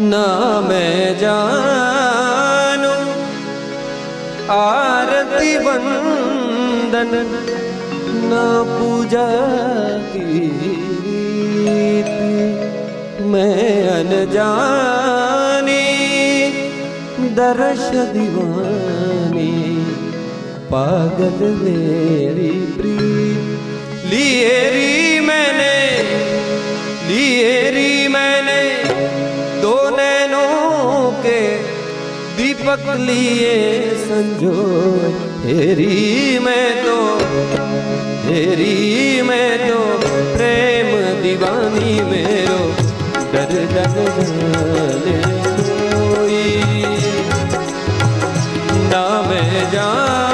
ना मैं जानू आरती वंदन ना पूजा गीत, मैं अनजानी दर्श दीवानी पागल मेरी प्रीत। लिए री मैंने दो नैनों के दीपक लिए संजोए। हेरी मैं तो प्रेम दीवानी मेरो डर जाने कोई ना मैं जान